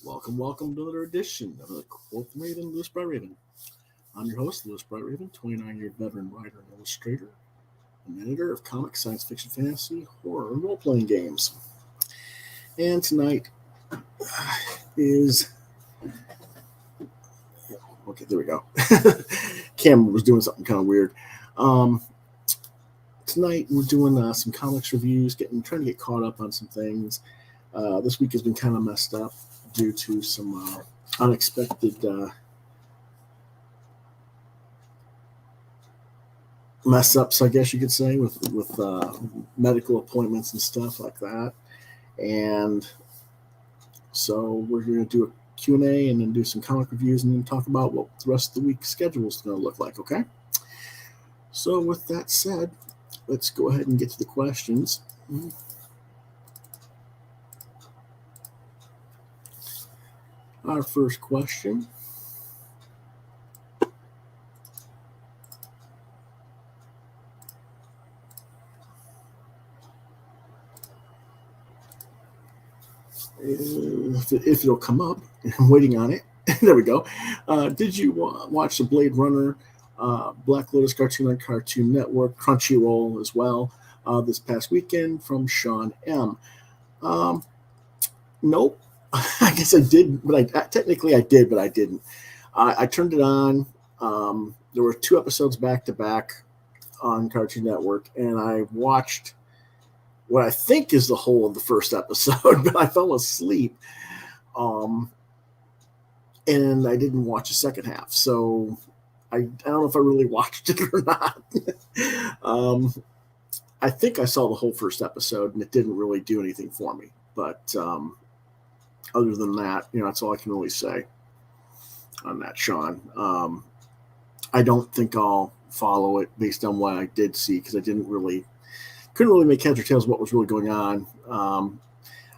Welcome to another edition of the Quoth Raven, Lewis Bright Raven. I'm your host, Lewis Bright Raven, 29-year veteran writer and illustrator, and editor of comics, science fiction, fantasy, horror, and role-playing games. And tonight is... Okay, there we go. Camera was doing something kind of weird. Tonight we're doing some comics reviews, trying to get caught up on some things. This week has been kind of messed up due to some unexpected mess ups, I guess you could say, with medical appointments and stuff like that. And so we're going to do a Q&A and then do some comic reviews and then talk about what the rest of the week's schedule is going to look like, okay? So with that said, let's go ahead and get to the questions. Our first question if it'll come up. I'm waiting on it. There we go. Did you watch the Blade Runner Black Lotus cartoon on Cartoon Network, Crunchyroll as well, this past weekend? From Sean M. Nope. I guess I did, but technically I did, but I didn't. I turned it on. There were 2 episodes back to back on Cartoon Network, and I watched what I think is the whole of the first episode, but I fell asleep. And I didn't watch the second half, so I don't know if I really watched it or not. I think I saw the whole first episode, and it didn't really do anything for me, but other than that, that's all I can really say on that, Sean. I don't think I'll follow it based on what I did see, because I couldn't really make heads or tails of what was really going on. I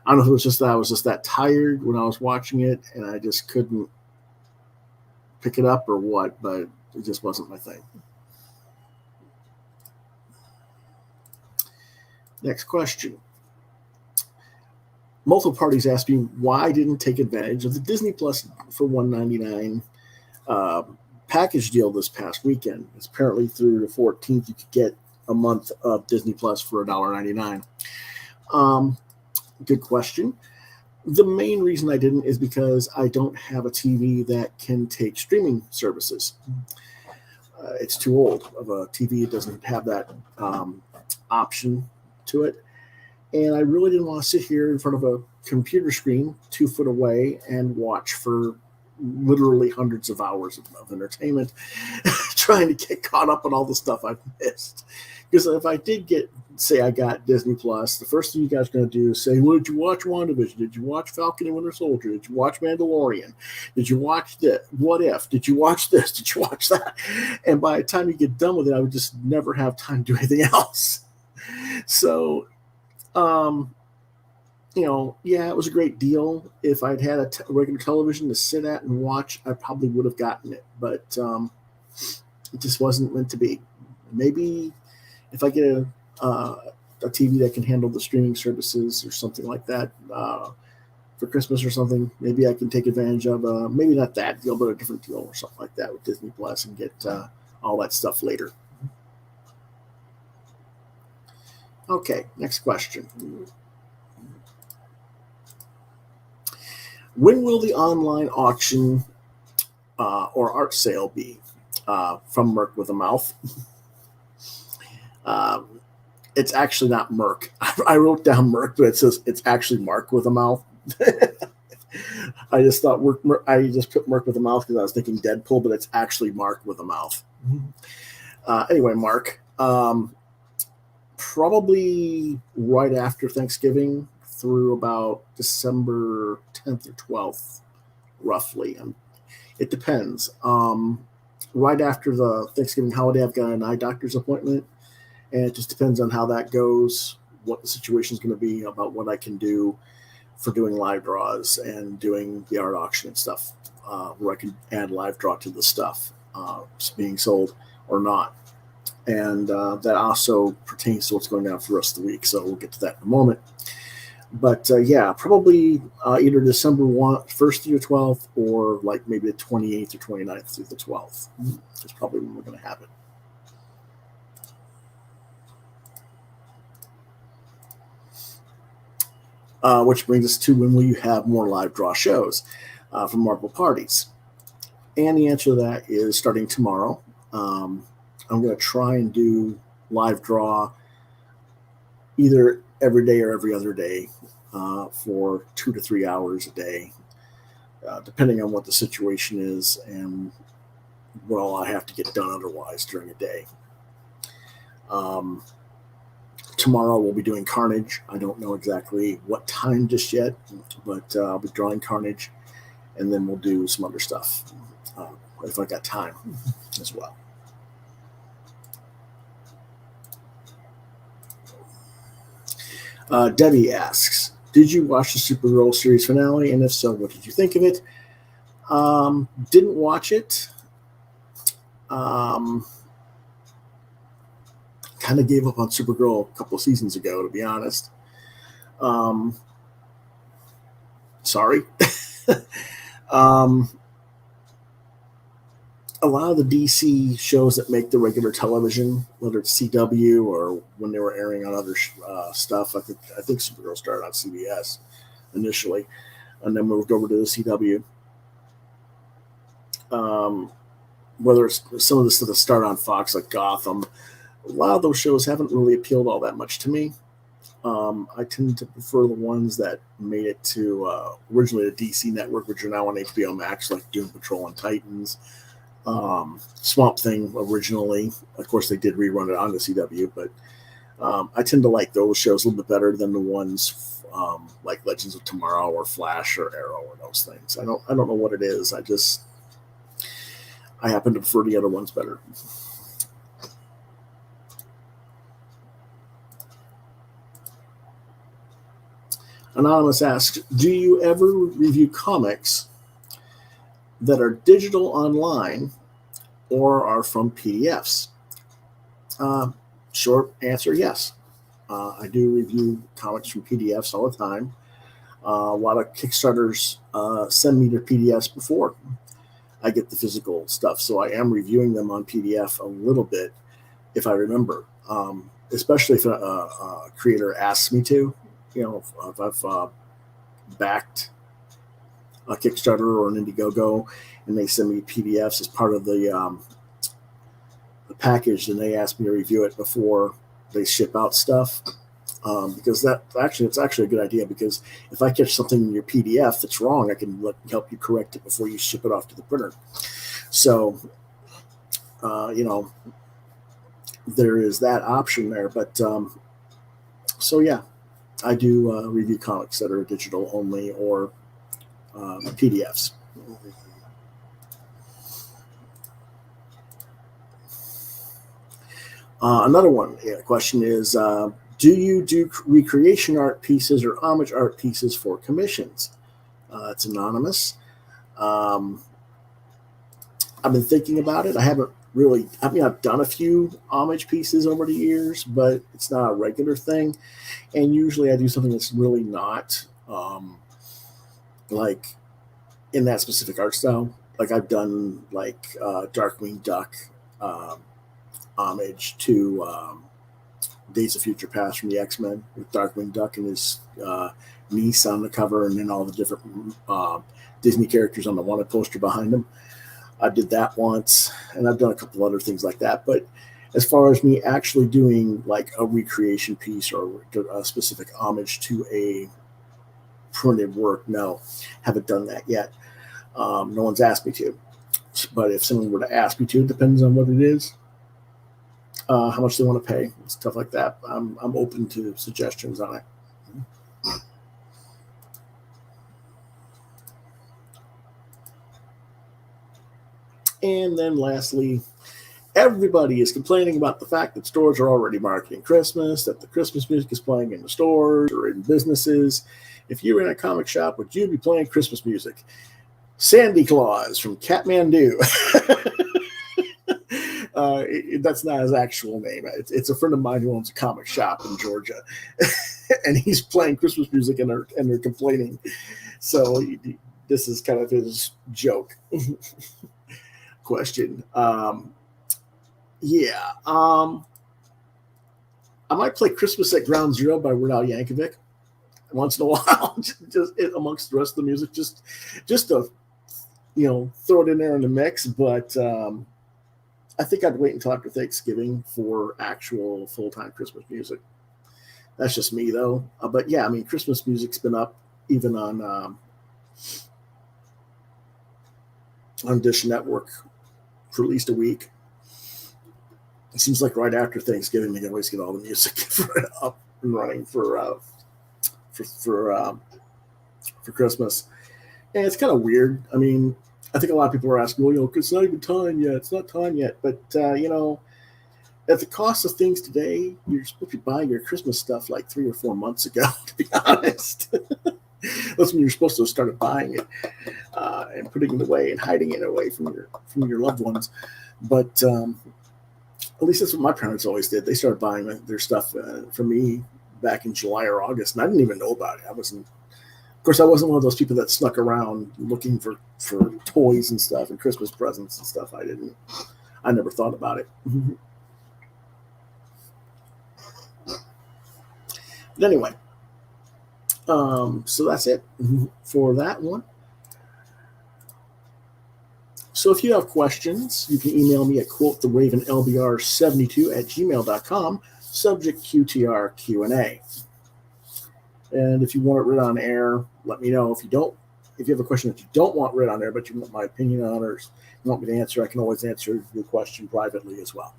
don't know if it was just that I was just that tired when I was watching it, and I just couldn't pick it up or what, but it just wasn't my thing. Next question. Multiple parties asked me why I didn't take advantage of the Disney Plus for $1.99 package deal this past weekend. It's apparently through the 14th you could get a month of Disney Plus for $1.99. Good question. The main reason I didn't is because I don't have a TV that can take streaming services. It's too old of a TV. It doesn't have that option to it. And I really didn't want to sit here in front of a computer screen 2 foot away and watch for literally hundreds of hours of entertainment, trying to get caught up on all the stuff I've missed. Because if I did say I got Disney Plus, the first thing you guys are going to do is say, well, did you watch WandaVision? Did you watch Falcon and Winter Soldier? Did you watch Mandalorian? Did you watch this? What If? Did you watch this? Did you watch that? And by the time you get done with it, I would just never have time to do anything else. So, it was a great deal. If I'd had a regular television to sit at and watch, I probably would have gotten it. But it just wasn't meant to be. Maybe if I get a TV that can handle the streaming services or something like that for Christmas or something, maybe I can take advantage of maybe not that deal, but a different deal or something like that with Disney Plus and get all that stuff later. Okay, next question. When will the online auction or art sale be? From Merc with a Mouth. It's actually not Merc. I wrote down Merc, but it says it's actually Mark with a Mouth. I just thought I just put Merc with a Mouth because I was thinking Deadpool, but it's actually Mark with a Mouth. Anyway, Mark. Probably right after Thanksgiving through about December 10th or 12th, roughly. It depends. Right after the Thanksgiving holiday, I've got an eye doctor's appointment, and it just depends on how that goes, what the situation is going to be, about what I can do for doing live draws and doing the art auction and stuff, where I can add live draw to the stuff being sold or not. And that also pertains to what's going on for the rest of the week, so we'll get to that in a moment. But yeah, probably either December 1st through the 12th, or like maybe the 28th or 29th through the 12th. That's probably when we're going to have it. Which brings us to, when will you have more live draw shows from Marvel parties? And the answer to that is starting tomorrow. I'm going to try and do live draw either every day or every other day for 2 to 3 hours a day, depending on what the situation is and what all I have to get done otherwise during a day. Tomorrow we'll be doing Carnage. I don't know exactly what time just yet, but I'll be drawing Carnage, and then we'll do some other stuff if I got time as well. Debbie asks, did you watch the Supergirl series finale? And if so, what did you think of it? Didn't watch it. Kind of gave up on Supergirl a couple of seasons ago, to be honest. Sorry. A lot of the DC shows that make the regular television, whether it's CW or when they were airing on other stuff, I think Supergirl started on CBS initially, and then moved over to the CW. Whether it's some of the stuff that started on Fox, like Gotham, a lot of those shows haven't really appealed all that much to me. I tend to prefer the ones that made it to originally the DC network, which are now on HBO Max, like Doom Patrol and Titans. Swamp Thing originally. Of course, they did rerun it on the CW, but I tend to like those shows a little bit better than the ones like Legends of Tomorrow or Flash or Arrow or those things. I don't know what it is. I happen to prefer the other ones better. Anonymous asks, do you ever review comics that are digital online or are from PDFs? Short answer, yes. I do review comics from PDFs all the time. A lot of Kickstarters send me their PDFs before I get the physical stuff, so I am reviewing them on PDF a little bit if I remember, especially if a creator asks me to. If I've backed a Kickstarter or an Indiegogo, and they send me PDFs as part of the package, and they ask me to review it before they ship out stuff. Because it's actually a good idea, because if I catch something in your PDF that's wrong, I can help you correct it before you ship it off to the printer. So, there is that option there. But so yeah, I do review comics that are digital only or PDFs. Another one question is, do you do recreation art pieces or homage art pieces for commissions? It's anonymous. I've been thinking about it. I haven't really, I've done a few homage pieces over the years, but it's not a regular thing. And usually I do something that's really not like in that specific art style. Like I've done like Darkwing Duck homage to Days of Future Past from the X-Men, with Darkwing Duck and his niece on the cover, and then all the different Disney characters on the wanted poster behind him. I did that once, and I've done a couple other things like that. But as far as me actually doing like a recreation piece or a specific homage to a printed work, no, haven't done that yet. No one's asked me to. But if someone were to ask me to, it depends on what it is, how much they want to pay, stuff like that. I'm open to suggestions on it. And then lastly, everybody is complaining about the fact that stores are already marketing Christmas, that the Christmas music is playing in the stores or in businesses. If you were in a comic shop, would you be playing Christmas music? Sandy Claus from Kathmandu. That's not his actual name. It's a friend of mine who owns a comic shop in Georgia, and he's playing Christmas music, and they're complaining. So this is kind of his joke question. Yeah. I might play Christmas at Ground Zero by Weird Al Yankovic once in a while, just amongst the rest of the music, just to throw it in there in the mix. But I think I'd wait until after Thanksgiving for actual full-time Christmas music. That's just me, though. But yeah, I mean, Christmas music's been up even on Dish Network for at least a week. It seems like right after Thanksgiving, they can always get all the music up and running for Christmas. And it's kind of weird. I mean, I think a lot of people are asking, well, it's not even time yet. It's not time yet. But, at the cost of things today, you're supposed to be buying your Christmas stuff like 3 or 4 months ago, to be honest. That's when you're supposed to have started buying it and putting it away and hiding it away from your loved ones. But at least that's what my parents always did. They started buying their stuff for me back in July or August, and I didn't even know about it. Of course, I wasn't one of those people that snuck around looking for toys and stuff and Christmas presents and stuff. I never thought about it. But anyway, so that's it for that one. So if you have questions, you can email me at quotheravenlbr72@gmail.com, subject QTR Q&A. And if you want it read on air, let me know. If you have a question that you don't want read on air, but you want my opinion on, or you want me to answer, I can always answer your question privately as well.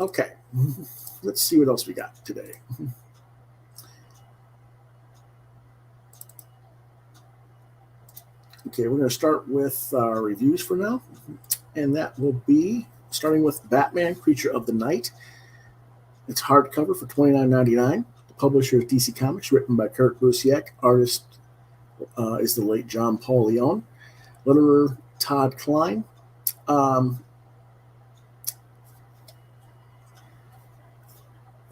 Okay, let's see what else we got today. Okay, we're going to start with our reviews for now, and that will be starting with Batman: Creature of the Night. It's hardcover for $29.99. The publisher is DC Comics, written by Kurt Busiek. Artist is the late John Paul Leon. Letterer Todd Klein.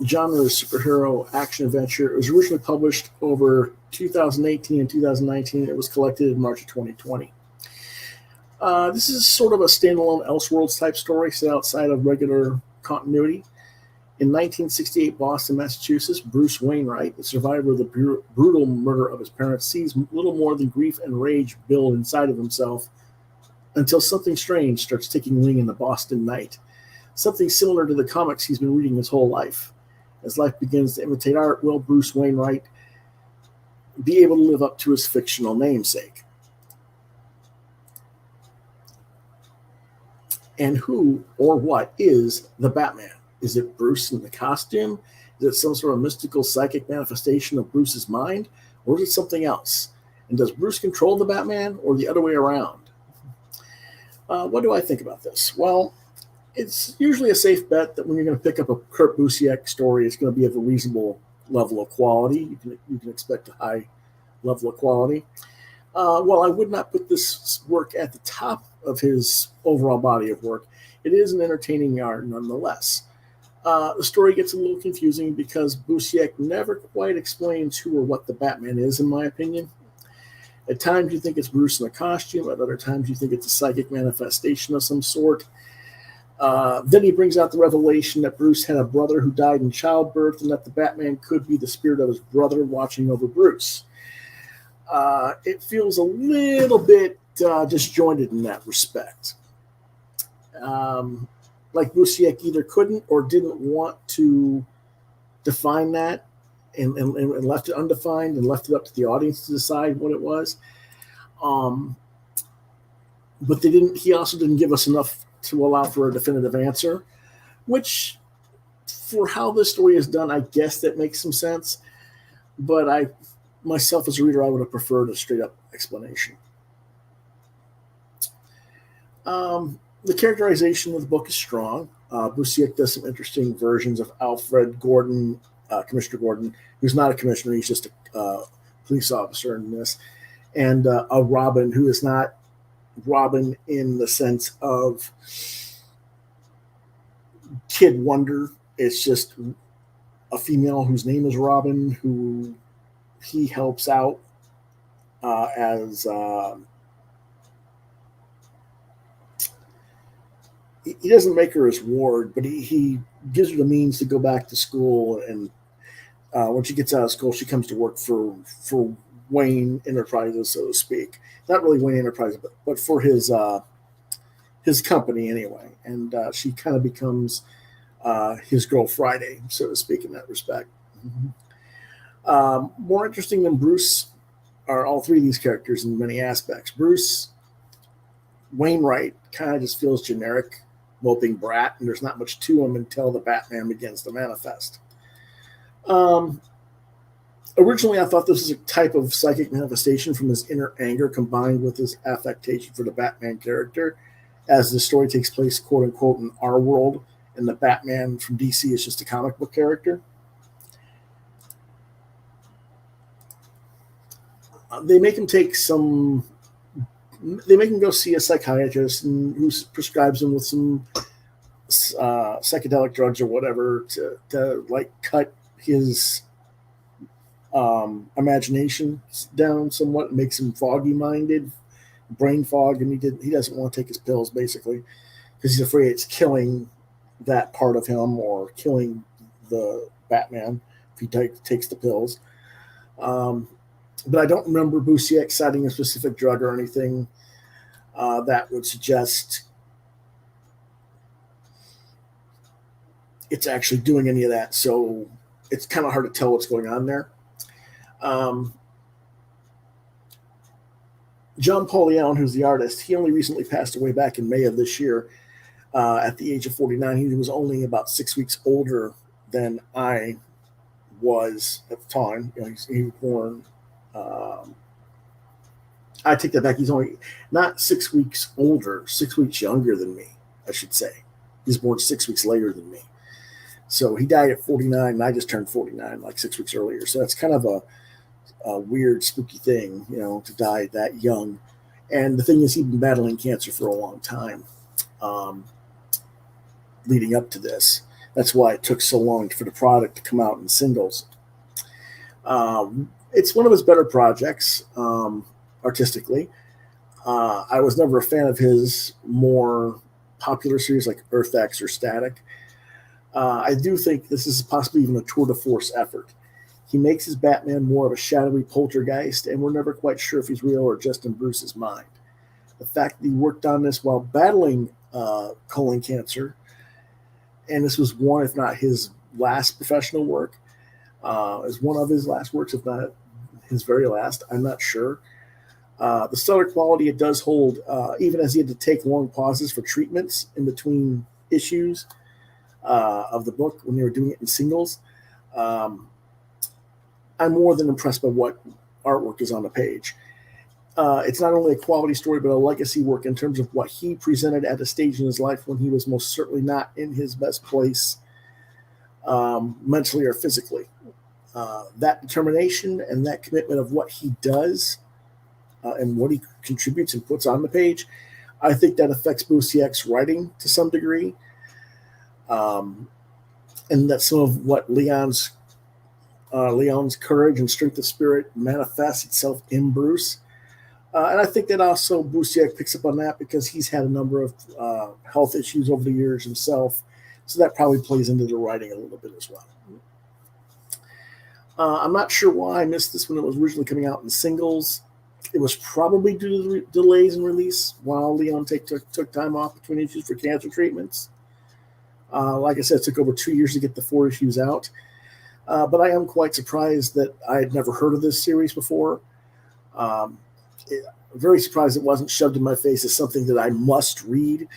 Genre is superhero action adventure. It was originally published over 2018 and 2019. It was collected in March of 2020. This is sort of a standalone Elseworlds type story set outside of regular continuity. In 1968 Boston, Massachusetts, Bruce Wainwright, the survivor of the brutal murder of his parents, sees little more than grief and rage build inside of himself until something strange starts taking wing in the Boston night. Something similar to the comics he's been reading his whole life. As life begins to imitate art, will Bruce Wainwright be able to live up to his fictional namesake? And who or what is the Batman? Is it Bruce in the costume? Is it some sort of mystical psychic manifestation of Bruce's mind? Or is it something else? And does Bruce control the Batman or the other way around? What do I think about this? Well, it's usually a safe bet that when you're going to pick up a Kurt Busiek story, it's going to be of a reasonable level of quality. You can expect a high level of quality. While I would not put this work at the top of his overall body of work, it is an entertaining yarn nonetheless. The story gets a little confusing because Busiek never quite explains who or what the Batman is, in my opinion. At times you think it's Bruce in a costume. At other times you think it's a psychic manifestation of some sort. Then he brings out the revelation that Bruce had a brother who died in childbirth and that the Batman could be the spirit of his brother watching over Bruce. It feels a little bit disjointed in that respect. Like Busiek either couldn't or didn't want to define that and left it undefined and left it up to the audience to decide what it was. But he also didn't give us enough to allow for a definitive answer, which for how this story is done, I guess that makes some sense. But myself as a reader, I would have preferred a straight up explanation. The characterization of the book is strong. Busiek does some interesting versions of Alfred Gordon, Commissioner Gordon, who's not a commissioner, he's just a police officer in this, and a Robin who is not Robin in the sense of Kid Wonder. It's just a female whose name is Robin, who he helps out as he doesn't make her his ward, but he gives her the means to go back to school. And when she gets out of school, she comes to work for Wayne Enterprises, so to speak. Not really Wayne Enterprises, but for his company anyway. And she kind of becomes his girl Friday, so to speak, in that respect. More interesting than Bruce are all three of these characters in many aspects. Bruce Wainwright kind of just feels generic, moping brat, and there's not much to him until the Batman begins to manifest. Originally, I thought this was a type of psychic manifestation from his inner anger combined with his affectation for the Batman character, as the story takes place, quote unquote, in our world, and the Batman from DC is just a comic book character. They make him go see a psychiatrist who prescribes him with some psychedelic drugs or whatever to like cut his imagination down somewhat, makes him foggy minded, brain fog, and he doesn't want to take his pills basically because he's afraid it's killing that part of him or killing the Batman if he takes the pills. But I don't remember Busiek citing a specific drug or anything that would suggest it's actually doing any of that. So it's kind of hard to tell what's going on there. John Paul Leon, who's the artist, he only recently passed away back in May of this year at the age of 49. He was only about 6 weeks older than I was at the time. You know, he was born. I take that back. He's only not 6 weeks older, 6 weeks younger than me, I should say. He's born 6 weeks later than me. So he died at 49, and I just turned 49 like 6 weeks earlier. So that's kind of a weird, spooky thing, you know, to die that young. And the thing is, he'd been battling cancer for a long time leading up to this. That's why it took so long for the product to come out in singles. It's one of his better projects artistically. I was never a fan of his more popular series like Earth X or Static. I do think this is possibly even a tour de force effort. He makes his Batman more of a shadowy poltergeist, and we're never quite sure if he's real or just in Bruce's mind. The fact that he worked on this while battling colon cancer, and this was one, if not his last professional work, is one of his last works, if not his very last. I'm not sure. The stellar quality it does hold, even as he had to take long pauses for treatments in between issues of the book when they were doing it in singles. I'm more than impressed by what artwork is on the page. It's not only a quality story, but a legacy work in terms of what he presented at a stage in his life when he was most certainly not in his best place mentally or physically. That determination and that commitment of what he does and what he contributes and puts on the page, I think that affects Busiek's writing to some degree. And that some of what Leon's courage and strength of spirit manifests itself in Bruce. And I think that also Busiek picks up on that because he's had a number of health issues over the years himself. So that probably plays into the writing a little bit as well. I'm not sure why I missed this when it was originally coming out in singles. It was probably due to the delays in release while Leon took time off between issues for cancer treatments. Like I said, it took over 2 years to get the 4 issues out. But I am quite surprised that I had never heard of this series before. Very surprised it wasn't shoved in my face as something that I must read.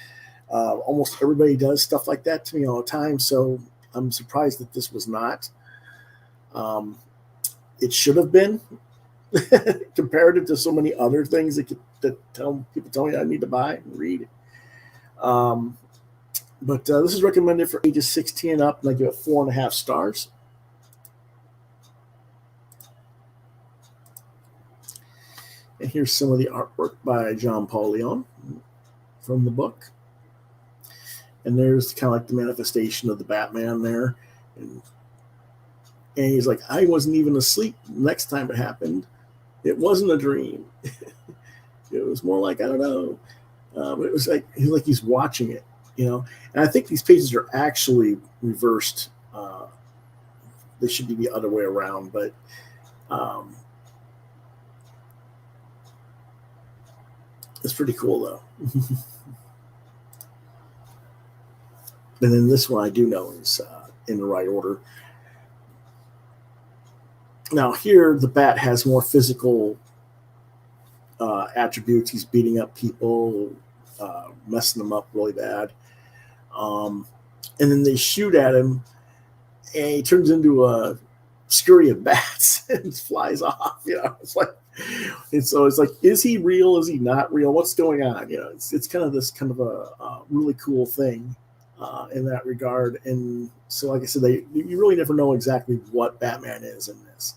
Almost everybody does stuff like that to me all the time, so I'm surprised that this was not. It should have been, comparative to so many other things that people tell me I need to buy and read. But this is recommended for ages 16 and up, and I give it 4.5 stars. And here's some of the artwork by John Paul Leon from the book. And there's kind of like the manifestation of the Batman there. And he's like, I wasn't even asleep next time it happened. It wasn't a dream. It was more like, I don't know. But it was like he's watching it, you know. And I think these pages are actually reversed. They should be the other way around, but it's pretty cool though. And then this one I do know is in the right order. Now here the Bat has more physical attributes. He's beating up people, messing them up really bad. And then they shoot at him, and he turns into a scurry of bats and flies off. You know, it's like, and so it's like, is he real? Is he not real? What's going on? You know, it's kind of this kind of a really cool thing in that regard. And so, like I said, you really never know exactly what Batman is in this,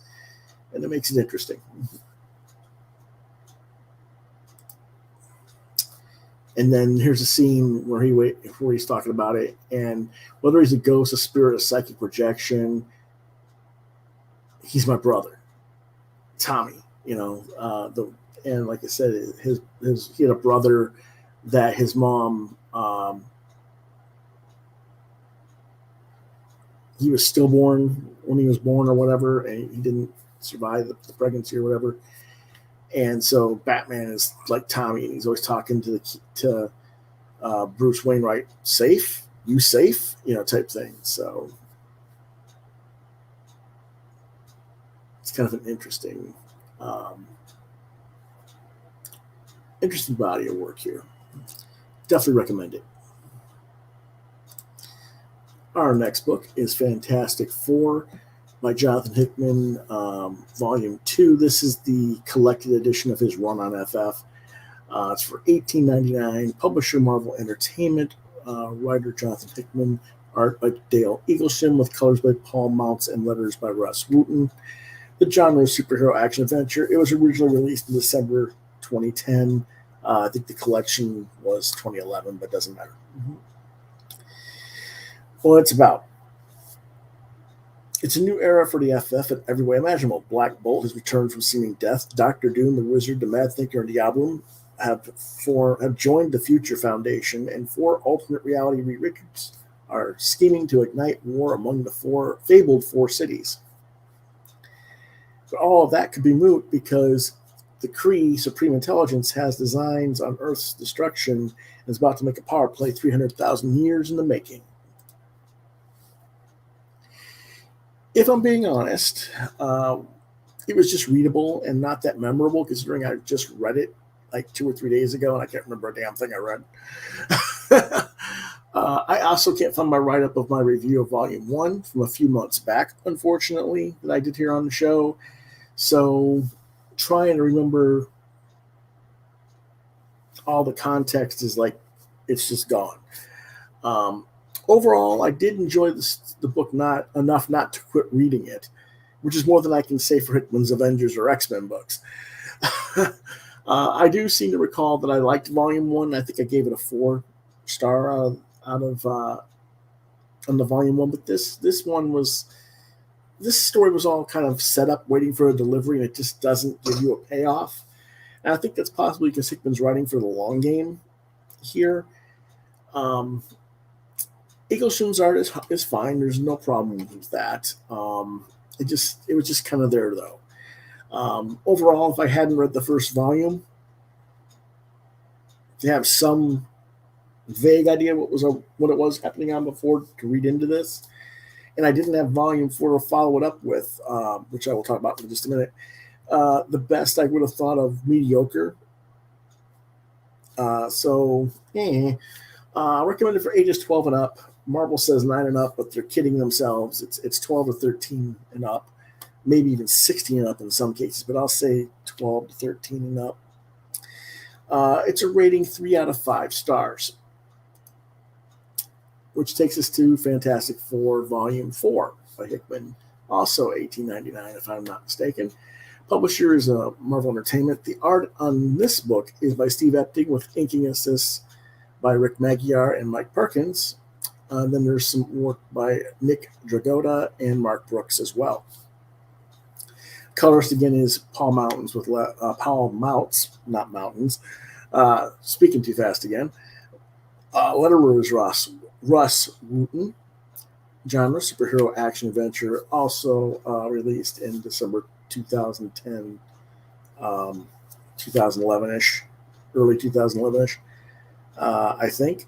and it makes it interesting. And then here's a scene where he's talking about it, and whether he's a ghost, a spirit, a psychic projection, he's my brother, Tommy. You know, and like I said, he had a brother that his mom, he was stillborn when he was born or whatever, and he didn't survive the pregnancy or whatever. And so Batman is like Tommy, and he's always talking to Bruce Wayne, right? Safe? You safe? You know, type thing. So it's kind of an interesting body of work here. Definitely recommend it. Our next book is Fantastic Four by Jonathan Hickman, Volume 2. This is the collected edition of his run on FF. It's for $18.99. Publisher Marvel Entertainment. Writer Jonathan Hickman. Art by Dale Eaglesham with colors by Paul Mounts and letters by Russ Wooten. The genre is superhero action adventure. It was originally released in December 2010. I think the collection was 2011, but doesn't matter. Well, it's about. It's a new era for the FF in every way imaginable. Black Bolt has returned from seeming death. Doctor Doom, the Wizard, the Mad Thinker, and Diablo have joined the Future Foundation, and 4 alternate reality Reed Richards are scheming to ignite war among the fabled 4 cities. But all of that could be moot because the Kree, Supreme Intelligence, has designs on Earth's destruction and is about to make a power play 300,000 years in the making. If I'm being honest, it was just readable and not that memorable, considering I just read it like 2 or 3 days ago, and I can't remember a damn thing I read. I also can't find my write-up of my review of Volume 1 from a few months back, unfortunately, that I did here on the show. So trying to remember all the context is like, it's just gone. Overall, I did enjoy the book not enough not to quit reading it, which is more than I can say for Hickman's Avengers or X-Men books. I do seem to recall that I liked Volume 1. I think I gave it a 4-star out of on the Volume 1. But this story was all kind of set up, waiting for a delivery, and it just doesn't give you a payoff. And I think that's possibly because Hickman's writing for the long game here. Eaglesham's art is fine. There's no problem with that. It was just kind of there though. Overall, if I hadn't read the first volume, to have some vague idea what it was happening on before to read into this, and I didn't have Volume 4 to follow it up with, which I will talk about in just a minute. The best I would have thought of mediocre. Recommended for ages 12 and up. Marvel says 9 and up, but they're kidding themselves. It's 12 to 13 and up, maybe even 16 and up in some cases, but I'll say 12 to 13 and up. It's a rating 3 out of 5 stars, which takes us to Fantastic Four Volume 4 by Hickman, also $18.99 if I'm not mistaken. Publisher is Marvel Entertainment. The art on this book is by Steve Epting with inking assists by Rick Magyar and Mike Perkins. Then there's some work by Nick Dragotta and Mark Brooks as well. Colorist again is Paul Mountains with Paul Mounts, not Mountains. Speaking too fast again. Letterer is Russ Wooten. Genre superhero action adventure, also released in December 2010, 2011ish, early 2011ish, I think.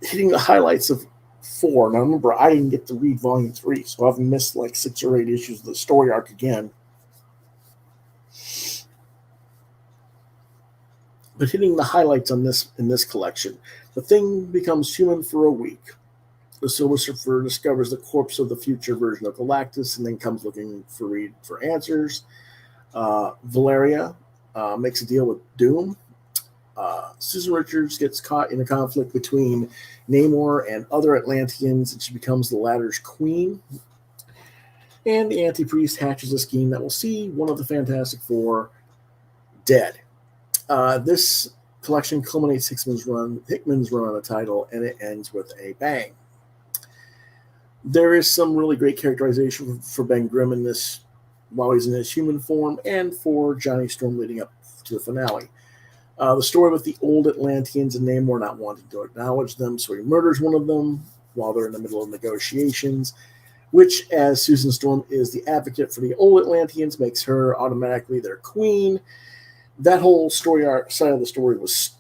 Hitting the highlights of 4. Now remember, I didn't get to read volume 3, so I've missed like 6 or 8 issues of the story arc again. But hitting the highlights on this in this collection, the Thing becomes human for a week. The Silver Surfer discovers the corpse of the future version of Galactus and then comes looking for answers. Valeria makes a deal with Doom. Susan Richards gets caught in a conflict between Namor and other Atlanteans, and she becomes the latter's queen. And the Anti-Priest hatches a scheme that will see one of the Fantastic Four dead. This collection culminates Hickman's run on the title, and it ends with a bang. There is some really great characterization for Ben Grimm in this while he's in his human form, and for Johnny Storm leading up to the finale. The story with the old Atlanteans and Namor not wanting to acknowledge them, so he murders one of them while they're in the middle of negotiations, which, as Susan Storm is the advocate for the old Atlanteans, makes her automatically their queen. That whole story arc side of the story was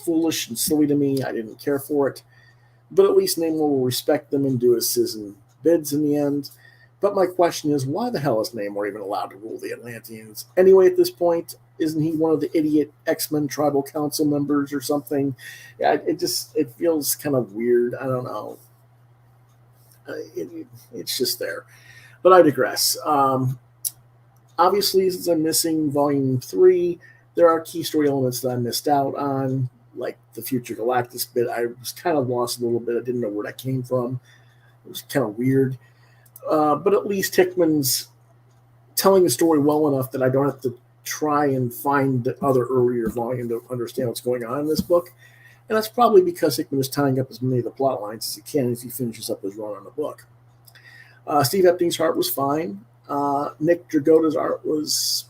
foolish and silly to me. I didn't care for it. But at least Namor will respect them and do as Susan bids in the end. But my question is, why the hell is Namor even allowed to rule the Atlanteans? Anyway, at this point, isn't he one of the idiot X-Men Tribal Council members or something? Yeah, it feels kind of weird. I don't know. It's just there. But I digress. Obviously, since I'm missing Volume 3, there are key story elements that I missed out on, like the Future Galactus bit. I was kind of lost a little bit. I didn't know where that came from. It was kind of weird. But at least Hickman's telling the story well enough that I don't have to try and find the other earlier volume to understand what's going on in this book. And that's probably because Hickman is tying up as many of the plot lines as he can as he finishes up his run on the book. Steve Epting's art was fine. Nick Dragotta's art was,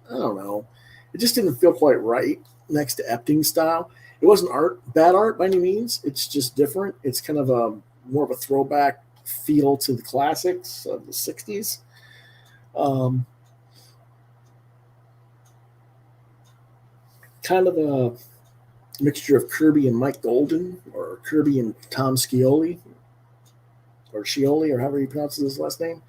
I don't know, it just didn't feel quite right next to Epting's style. It wasn't bad art by any means. It's just different. It's kind of more of a throwback feel to the classics of the 60s. Kind of a mixture of Kirby and Mike Golden, or Kirby and Tom Scioli, or Scioli, or however he pronounces his last name,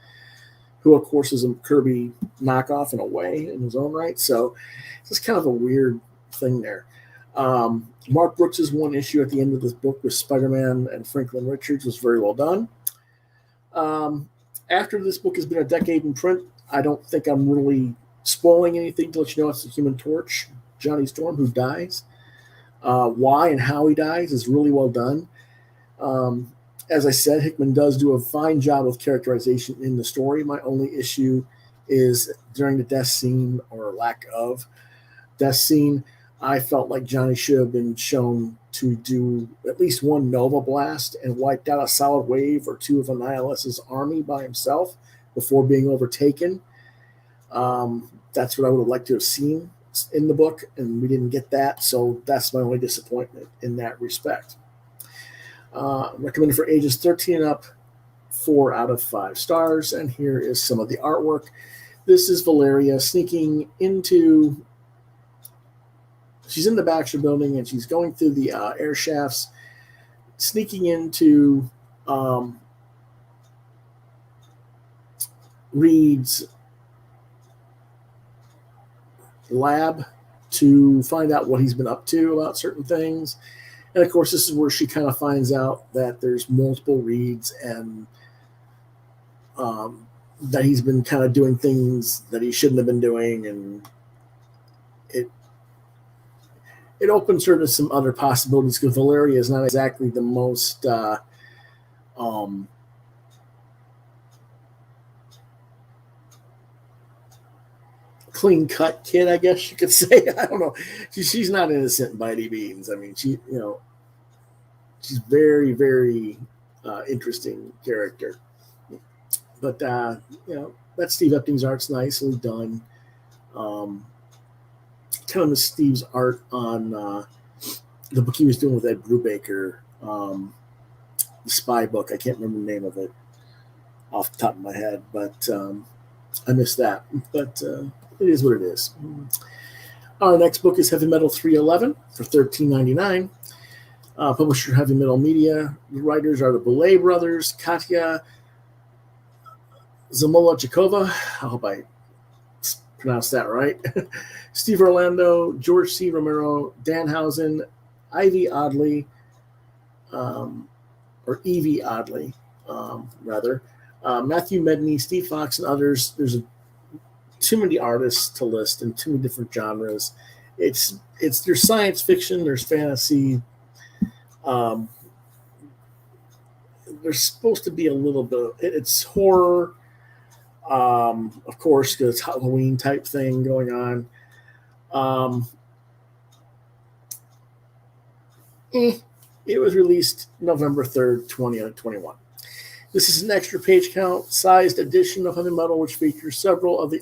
who, of course, is a Kirby knockoff in a way in his own right. So it's just kind of a weird thing there. Mark Brooks' one issue at the end of this book with Spider-Man and Franklin Richards was very well done. After this book has been a decade in print, I don't think I'm really spoiling anything to let you know it's the Human Torch, Johnny Storm, who dies. Why and how he dies is really well done. As I said, Hickman does do a fine job of characterization in the story. My only issue is during the death scene, or lack of death scene, I felt like Johnny should have been shown to do at least one Nova Blast and wiped out a solid wave or two of Annihilus' army by himself before being overtaken. That's what I would have liked to have seen in the book, and we didn't get that, so that's my only disappointment in that respect. Recommended for ages 13 and up, 4 out of 5 stars, and here is some of the artwork. This is Valeria sneaking into... She's in the Baxter building, and she's going through the air shafts, sneaking into Reed's lab to find out what he's been up to about certain things. And, of course, this is where she kind of finds out that there's multiple Reeds and that he's been kind of doing things that he shouldn't have been doing, and it opens her to some other possibilities, because Valeria is not exactly the most clean-cut kid, I guess you could say. I don't know. She's not innocent by any means. I mean, she's very, very interesting character. But that Steve Epstein's art's nicely done. Kind of miss Steve's art on the book he was doing with Ed Brubaker, the spy book. I can't remember the name of it off the top of my head, but I missed that. But it is what it is. Our next book is Heavy Metal 311 for $13.99. Publisher Heavy Metal Media. The writers are the Belay brothers, Katya Zamolodchikova. I hope I pronounced that right. Steve Orlando, George C. Romero, Danhausen, Ivy Oddly, or Evie Oddly, rather. Matthew Medney, Steve Fox, and others. There's too many artists to list and too many different genres. There's science fiction, there's fantasy. There's supposed to be a little bit. It's horror. Of course, it's Halloween type thing going on. It was released November 3rd, 2021. This is an extra page count sized edition of Heavy Metal, which features several of the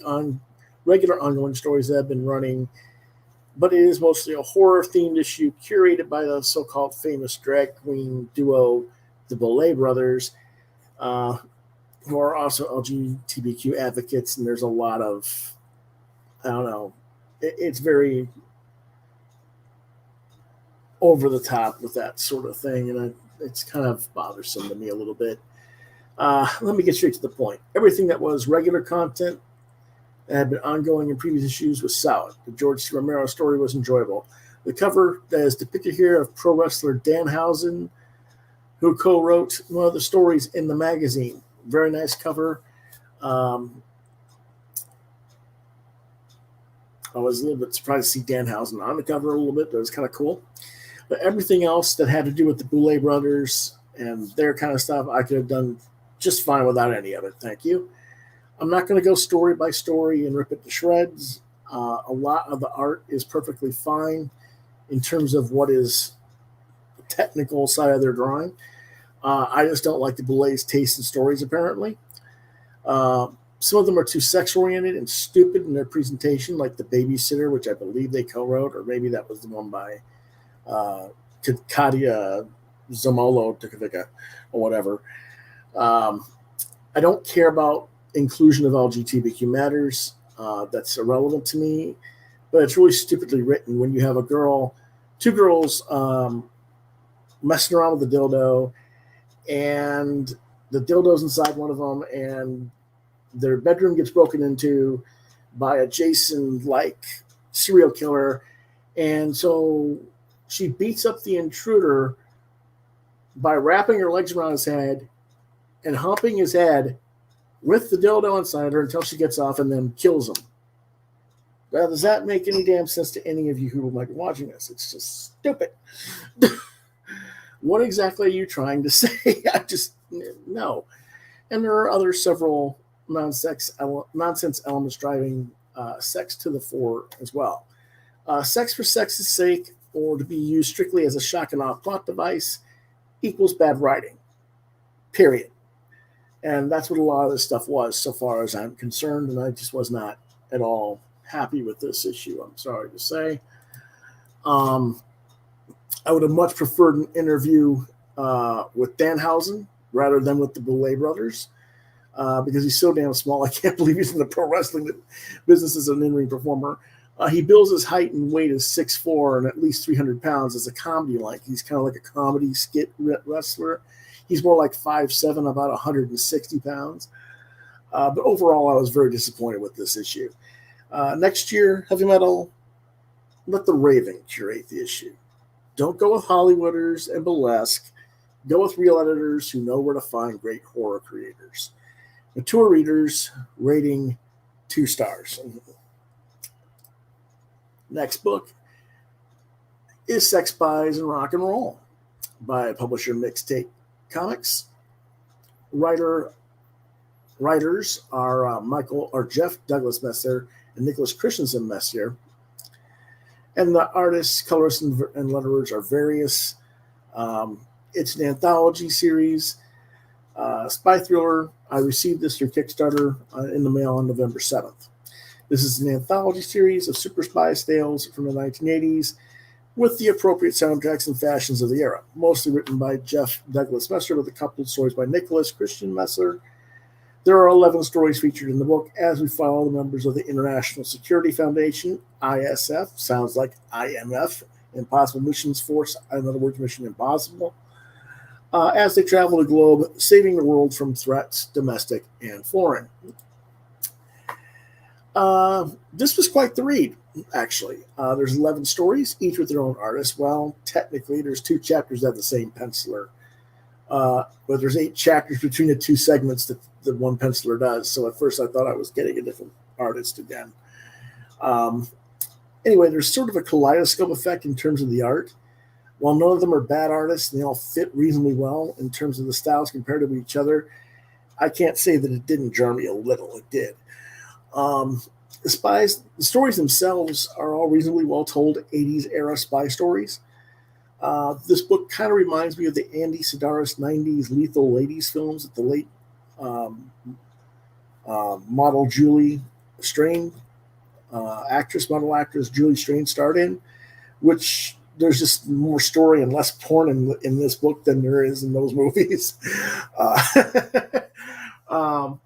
regular ongoing stories that have been running, but it is mostly a horror themed issue curated by the so-called famous drag queen duo, the Belay brothers, who are also LGBTQ advocates, and there's a lot of, I don't know, it's very over the top with that sort of thing, and it's kind of bothersome to me a little bit. Let me get straight to the point. Everything that was regular content that had been ongoing in previous issues was solid. The George C. Romero story was enjoyable. The cover that is depicted here of pro wrestler Danhausen, who co-wrote one of the stories in the magazine. Very nice cover. I was a little bit surprised to see Danhausen on the cover a little bit, but it was kind of cool. But everything else that had to do with the Belay brothers and their kind of stuff, I could have done just fine without any of it. Thank you. I'm not going to go story by story and rip it to shreds. A lot of the art is perfectly fine in terms of what is the technical side of their drawing. I just don't like the Belay's taste in stories, apparently. Some of them are too sex-oriented and stupid in their presentation, like The Babysitter, which I believe they co-wrote, or maybe that was the one by Katya Zamolodchikova or whatever. I don't care about inclusion of LGBTQ matters. That's irrelevant to me, but it's really stupidly written when you have two girls messing around with the dildo, and the dildo's inside one of them, and their bedroom gets broken into by a Jason-like serial killer, and so she beats up the intruder by wrapping her legs around his head and humping his head with the dildo inside her until she gets off and then kills him. Now, does that make any damn sense to any of you who might be watching this? It's just stupid. What exactly are you trying to say? I just, no. And there are several nonsense elements driving sex to the fore as well. Sex for sex's sake, or to be used strictly as a shock and awe plot device, equals bad writing. Period. And that's what a lot of this stuff was, so far as I'm concerned, and I just was not at all happy with this issue, I'm sorry to say. I would have much preferred an interview with Danhausen rather than with the Belay brothers, because he's so damn small. I can't believe he's in the pro wrestling business as an in-ring performer. He bills his height and weight as 6'4" and at least 300 pounds as a comedy-like. He's kind of like a comedy skit wrestler. He's more like 5'7", about 160 pounds. But overall, I was very disappointed with this issue. Next year, Heavy Metal, let the Raven curate the issue. Don't go with Hollywooders and burlesque. Go with real editors who know where to find great horror creators. Mature readers, rating 2 stars. Next book is Sex, Spies, and Rock and Roll by publisher Mixtape Comics. Writer Writers are Jeff Douglas Messier and Nicholas Christensen Messier. And the artists, colorists, and letterers are various. It's an anthology series, spy thriller. I received this through Kickstarter in the mail on November 7th. This is an anthology series of super spy tales from the 1980s with the appropriate soundtracks and fashions of the era, mostly written by Jeff Douglas Messier with a couple of stories by Nicholas Christian Messier. There are 11 stories featured in the book as we follow the members of the International Security Foundation, ISF, sounds like IMF, Impossible Missions Force, in other words, Mission Impossible, as they travel the globe, saving the world from threats, domestic and foreign. This was quite the read, actually. There's 11 stories, each with their own artist. Well, technically, there's 2 chapters that have the same penciler. But there's 8 chapters between the 2 segments that the one penciler does. So at first I thought I was getting a different artist again. Anyway, there's sort of a kaleidoscope effect in terms of the art. While none of them are bad artists, and they all fit reasonably well in terms of the styles compared to each other, I can't say that it didn't jar me a little. It did. The stories themselves are all reasonably well told 80s era spy stories. This book kind of reminds me of the Andy Sidaris 90s Lethal Ladies films that the late model Julie Strain, model actress Julie Strain starred in, which there's just more story and less porn in this book than there is in those movies.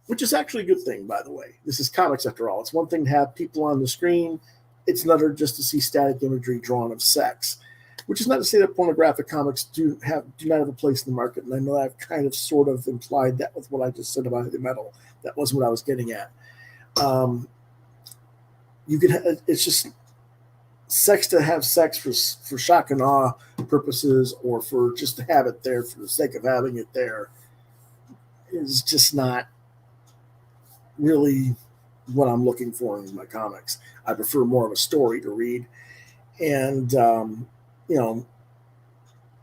Which is actually a good thing, by the way. This is comics after all. It's one thing to have people on the screen. It's another just to see static imagery drawn of sex. Which is not to say that pornographic comics do not have a place in the market, and I know I've kind of sort of implied that with what I just said about heavy metal. That wasn't what I was getting at. It's just sex to have sex for shock and awe purposes, or for just to have it there for the sake of having it there, is just not really what I'm looking for in my comics. I prefer more of a story to read, and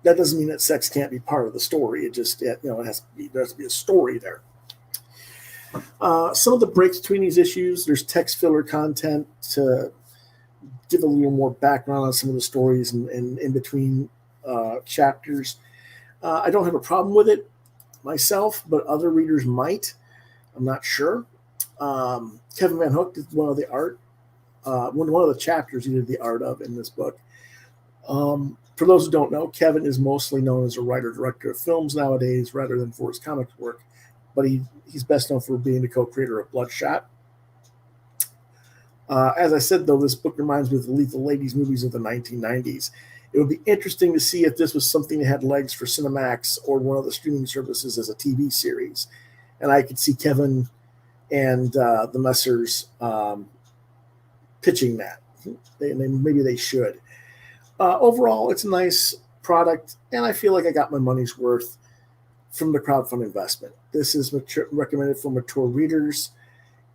that doesn't mean that sex can't be part of the story. It just, there has to be a story there. Some of the breaks between these issues, there's text filler content to give a little more background on some of the stories and in between chapters. I don't have a problem with it myself, but other readers might. I'm not sure. Kevin Van Hook did one of the art, one of the chapters he did the art of in this book. For those who don't know, Kevin is mostly known as a writer-director of films nowadays rather than for his comic work, but he's best known for being the co-creator of Bloodshot. As I said, though, this book reminds me of the Lethal Ladies movies of the 1990s. It would be interesting to see if this was something that had legs for Cinemax or one of the streaming services as a TV series. And I could see Kevin and the Messers pitching that. Maybe they should. Overall, it's a nice product, and I feel like I got my money's worth from the crowdfunding investment. This is recommended for mature readers,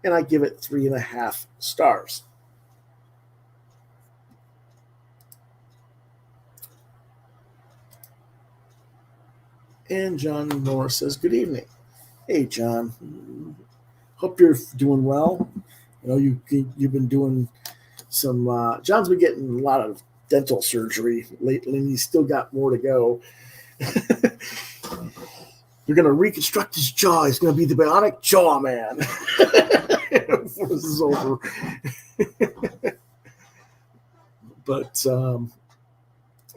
and I give it 3.5 stars. And John Norris says, good evening. Hey, John. Hope you're doing well. You've been doing some, John's been getting a lot of dental surgery lately, and he's still got more to go. They're going to reconstruct his jaw. He's going to be the bionic jaw man before this is over. But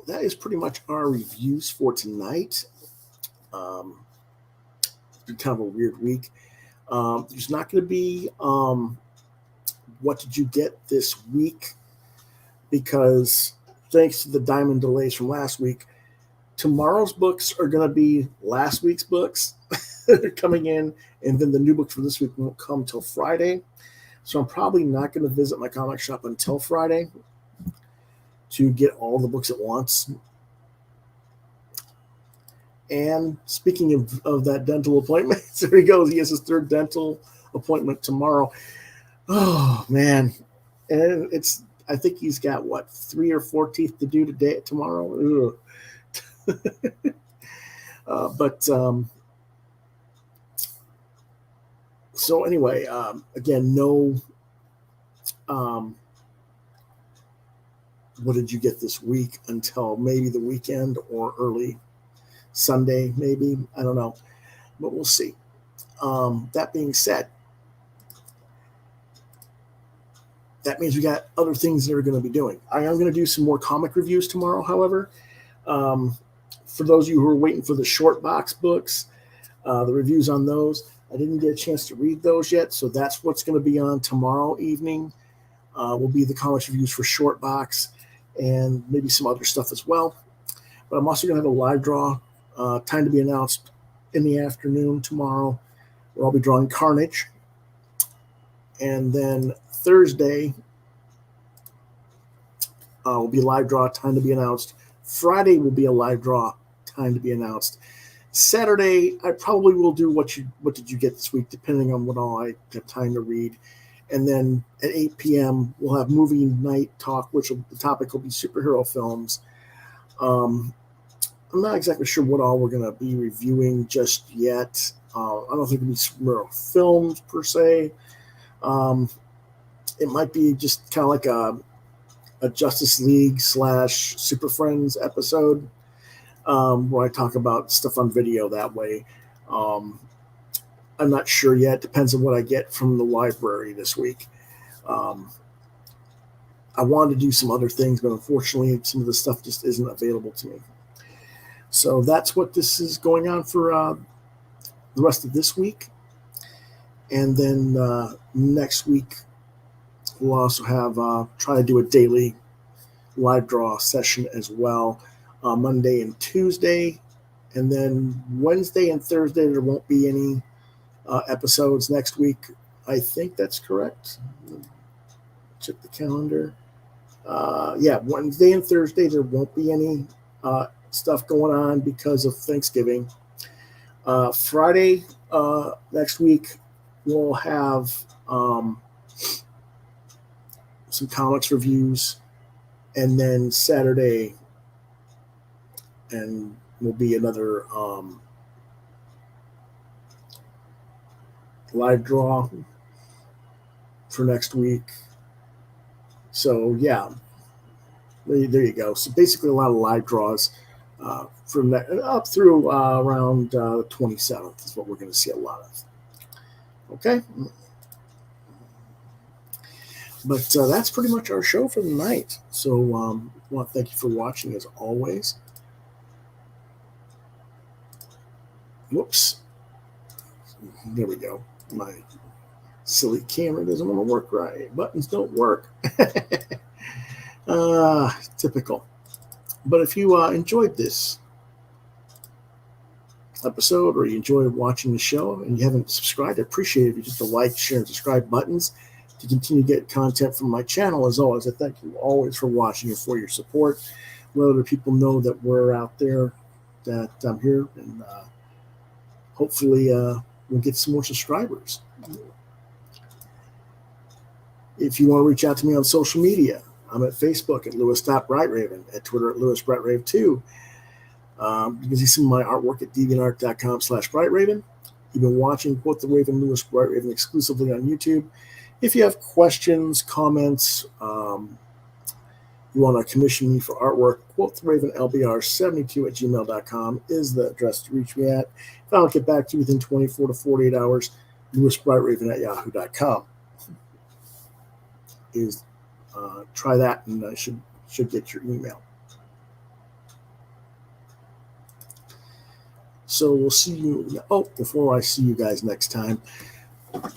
that is pretty much our reviews for tonight. It's been kind of a weird week. There's not going to be what did you get this week, because thanks to the diamond delays from last week, tomorrow's books are going to be last week's books. They're coming in, and then the new books for this week won't come till Friday. So I'm probably not going to visit my comic shop until Friday to get all the books at once. And speaking of that dental appointment, there he goes. He has his 3rd dental appointment tomorrow. Oh, man. And I think he's got, 3 or 4 teeth to do tomorrow? So anyway, again, no. What did you get this week until maybe the weekend or early Sunday, maybe? I don't know, but we'll see. That being said, that means we got other things that we're going to be doing. I am going to do some more comic reviews tomorrow, however. For those of you who are waiting for the short box books, the reviews on those, I didn't get a chance to read those yet, so that's what's going to be on tomorrow evening. Will be the comics reviews for short box and maybe some other stuff as well. But I'm also going to have a live draw, time to be announced in the afternoon tomorrow, where I'll be drawing Carnage. And then Thursday will be a live draw, time to be announced. Friday will be a live draw, time to be announced. Saturday, I probably will do what did you get this week, depending on what all I have time to read. And then at 8 p.m., we'll have movie night talk, the topic will be superhero films. I'm not exactly sure what all we're going to be reviewing just yet. I don't think it'll be superhero films per se. It might be just kind of like a Justice League / Super Friends episode, where I talk about stuff on video that way. I'm not sure yet. Depends on what I get from the library this week. I wanted to do some other things, but unfortunately, some of the stuff just isn't available to me. So that's what this is going on for the rest of this week. And then next week, we'll also have try to do a daily live draw session as well, Monday and Tuesday. And then Wednesday and Thursday, there won't be any episodes next week. I think that's correct. Check the calendar. Wednesday and Thursday, there won't be any stuff going on because of Thanksgiving. Friday next week, we'll have some comics reviews, and then Saturday and will be another live draw for next week. So yeah, there you go. So basically a lot of live draws from that up through around the 27th is what we're going to see a lot of. Okay. But that's pretty much our show for the night. So I want to thank you for watching as always. Whoops. There we go. My silly camera doesn't want to work right. Buttons don't work. Typical. But if you enjoyed this episode or you enjoyed watching the show and you haven't subscribed, I appreciate it if you just like, share, and subscribe buttons to continue to get content from my channel. As always, I thank you always for watching and for your support. Let other people know that we're out there, that I'm here, and hopefully we'll get some more subscribers. If you want to reach out to me on social media, I'm at Facebook at Lewis.BrightRaven, at Twitter at LewisBrightRave2. You can see some of my artwork at deviantart.com/BrightRaven. You've been watching Quoth the Raven, Lewis BrightRaven exclusively on YouTube. If you have questions, comments, you want to commission me for artwork, QuothRavenLBR72@gmail.com is the address to reach me at. If I don't get back to you within 24 to 48 hours, LewisBrightRaven@yahoo.com is try that, and I should get your email. So we'll see you. Oh, before I see you guys next time, I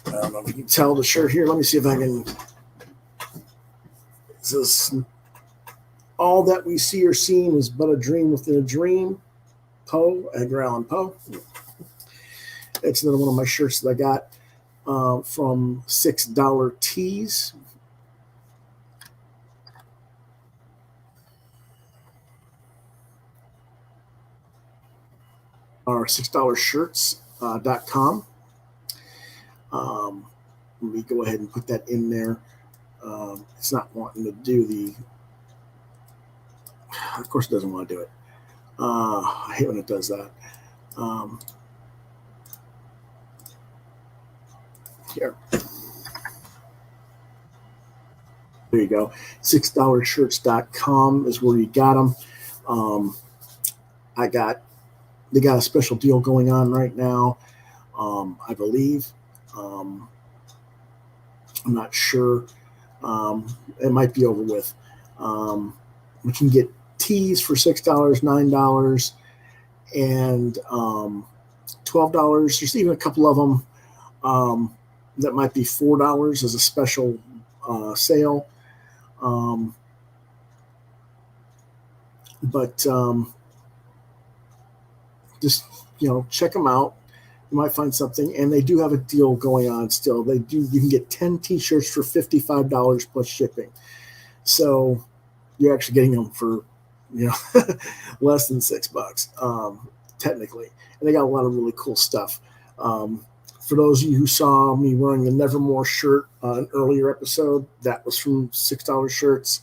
don't know if you can tell the shirt here. Let me see if I can. It says, "All that we see or seem is but a dream within a dream." Poe, Edgar Allan Poe. It's another one of my shirts that I got from $6 Tees. Or $6shirts.com. Let me go ahead and put that in there. It's not wanting to do the. Of course, it doesn't want to do it. I hate when it does that. Here. There you go. $6shirts.com is where you got them. They got a special deal going on right now, I believe. I'm not sure. It might be over with. We can get tees for $6, $9, and $12. There's even a couple of them that might be $4 as a special sale. But just, check them out. You might find something, and they do have a deal going on still. You can get 10 t-shirts for $55 plus shipping. So you're actually getting them for, less than $6, technically. And they got a lot of really cool stuff. For those of you who saw me wearing the Nevermore shirt on an earlier episode, that was from $6 shirts.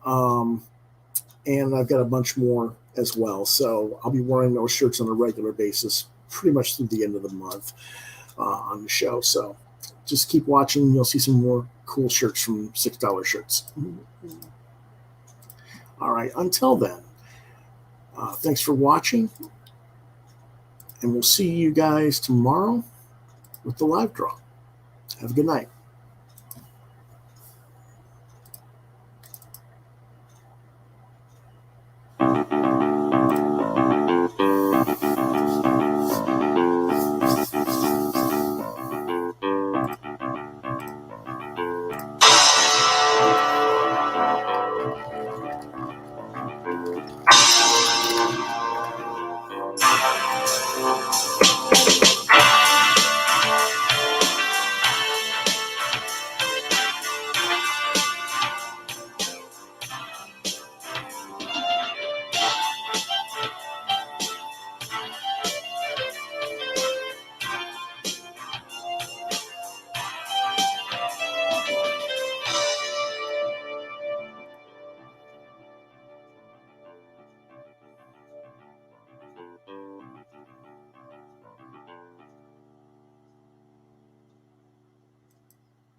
And I've got a bunch more as well. So I'll be wearing those shirts on a regular basis pretty much through the end of the month on the show. So just keep watching. You'll see some more cool shirts from $6 shirts. All right. Until then, thanks for watching. And we'll see you guys tomorrow with the live draw. Have a good night.